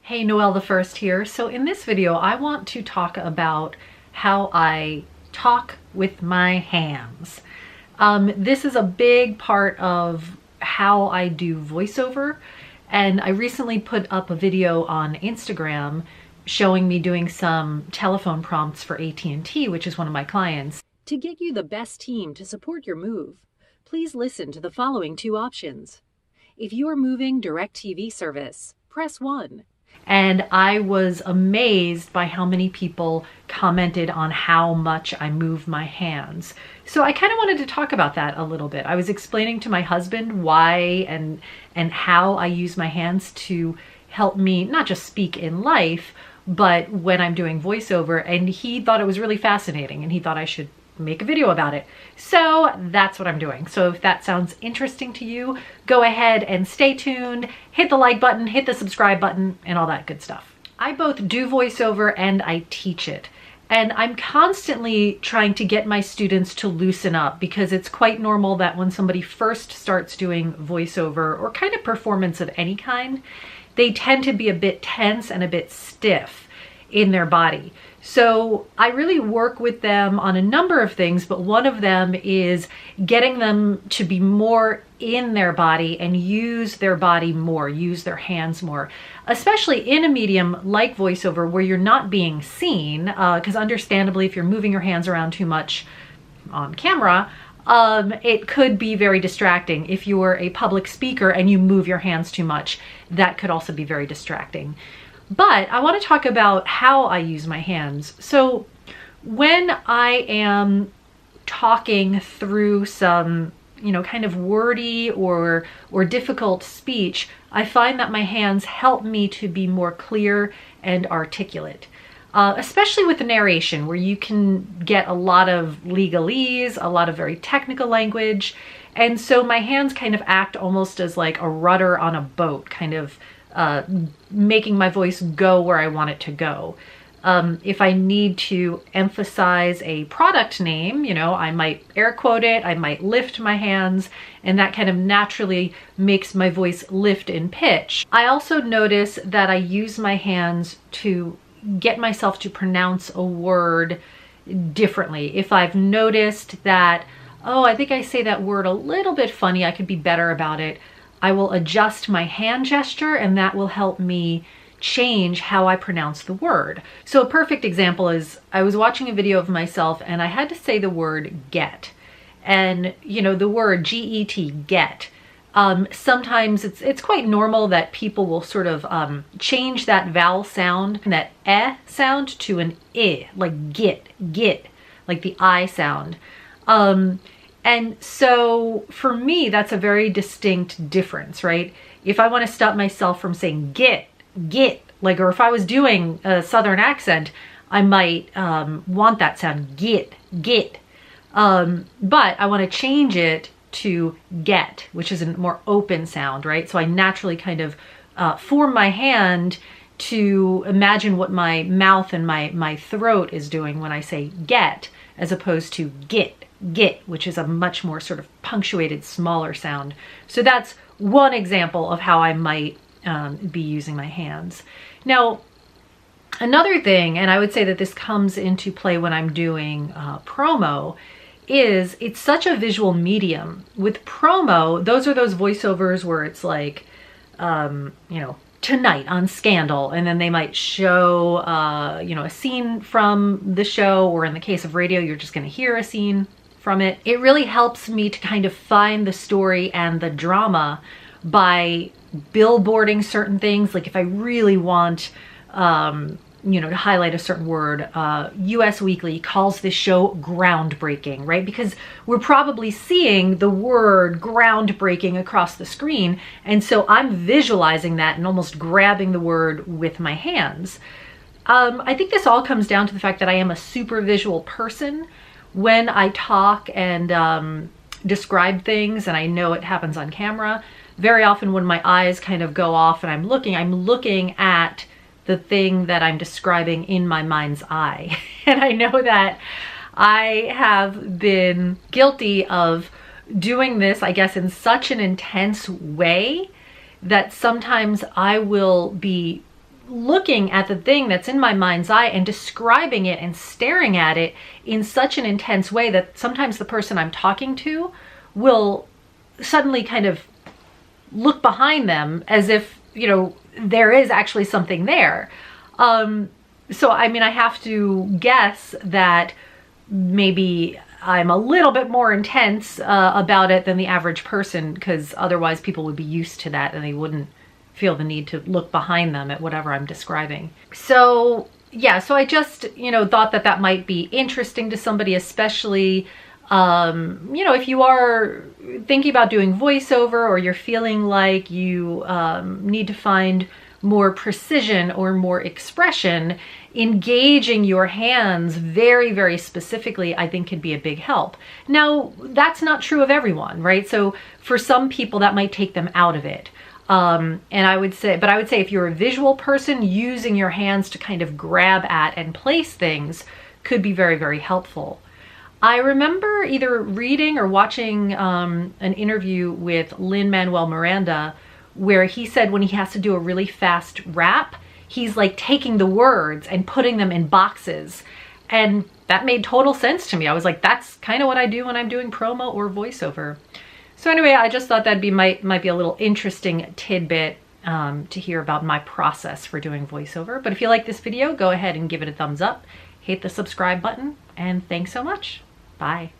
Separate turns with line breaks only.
Hey, Noelle the First here. So in this video, I want to talk about how I talk with my hands. This is a big part of how I do voiceover, and I recently put up a video on Instagram showing me doing some telephone prompts for AT&T, which is one of my clients.
To get you the best team to support your move, please listen to the following two options. If you are moving DirecTV service, press 1.
And I was amazed by how many people commented on how much I move my hands. So I kind of wanted to talk about that a little bit. I was explaining to my husband why and how I use my hands to help me not just speak in life, but when I'm doing voiceover, and he thought it was really fascinating and he thought I should make a video about it. So that's what I'm doing. So if that sounds interesting to you, go ahead and stay tuned, hit the like button, hit the subscribe button, and all that good stuff. I both do voiceover and I teach it. And I'm constantly trying to get my students to loosen up, because it's quite normal that when somebody first starts doing voiceover or kind of performance of any kind, they tend to be a bit tense and a bit stiff in their body. So I really work with them on a number of things, but one of them is getting them to be more in their body and use their body more, use their hands more, especially in a medium like voiceover where you're not being seen, because understandably, if you're moving your hands around too much on camera, it could be very distracting. If you are a public speaker and you move your hands too much, that could also be very distracting. But I want to talk about how I use my hands. So when I am talking through some, kind of wordy or difficult speech, I find that my hands help me to be more clear and articulate. Especially with the narration, where you can get a lot of legalese, a lot of very technical language. And so my hands kind of act almost as like a rudder on a boat, kind of making my voice go where I want it to go. If I need to emphasize a product name, I might air quote it, I might lift my hands, and that kind of naturally makes my voice lift in pitch. I also notice that I use my hands to get myself to pronounce a word differently. If I've noticed that, oh, I think I say that word a little bit funny, I could be better about it, I will adjust my hand gesture, and that will help me change how I pronounce the word. So a perfect example is I was watching a video of myself and I had to say the word get. And the word G-E-T, get. Sometimes it's quite normal that people will sort of change that vowel sound, that eh sound, to an I, like get, like the I sound. And so for me, that's a very distinct difference, right? If I want to stop myself from saying get, like, or if I was doing a Southern accent, I might want that sound, get. But I want to change it to get, which is a more open sound, right? So I naturally kind of form my hand to imagine what my mouth and my throat is doing when I say get, as opposed to get, which is a much more sort of punctuated, smaller sound. So that's one example of how I might be using my hands. Now, another thing, and I would say that this comes into play when I'm doing promo, is it's such a visual medium. With promo, those are those voiceovers where it's like, tonight on Scandal, and then they might show, a scene from the show, or in the case of radio, you're just going to hear a scene from it. It really helps me to kind of find the story and the drama by billboarding certain things. Like if I really want, to highlight a certain word, US Weekly calls this show groundbreaking, right? Because we're probably seeing the word groundbreaking across the screen. And so I'm visualizing that and almost grabbing the word with my hands. I think this all comes down to the fact that I am a super visual person. When I talk and describe things, and I know it happens on camera, very often when my eyes kind of go off and I'm looking at the thing that I'm describing in my mind's eye. And I know that I have been guilty of doing this, I guess, in such an intense way that sometimes I will be looking at the thing that's in my mind's eye and describing it and staring at it in such an intense way that sometimes the person I'm talking to will suddenly kind of look behind them as if, you know, there is actually something there. So, I mean, I have to guess that maybe I'm a little bit more intense about it than the average person, because otherwise people would be used to that and they wouldn't feel the need to look behind them at whatever I'm describing. So yeah, so I just, you know, thought that that might be interesting to somebody, especially, you know, if you are thinking about doing voiceover, or you're feeling like you need to find more precision or more expression, engaging your hands very, very specifically, I think, can be a big help. Now, that's not true of everyone, right? So for some people that might take them out of it. And I would say if you're a visual person, using your hands to kind of grab at and place things could be very, very helpful. I remember either reading or watching an interview with Lin-Manuel Miranda, where he said when he has to do a really fast rap, he's like taking the words and putting them in boxes. And that made total sense to me. I was like, that's kind of what I do when I'm doing promo or voiceover. So anyway, I just thought that'd might be a little interesting tidbit to hear about my process for doing voiceover. But if you like this video, go ahead and give it a thumbs up, hit the subscribe button, and thanks so much. Bye.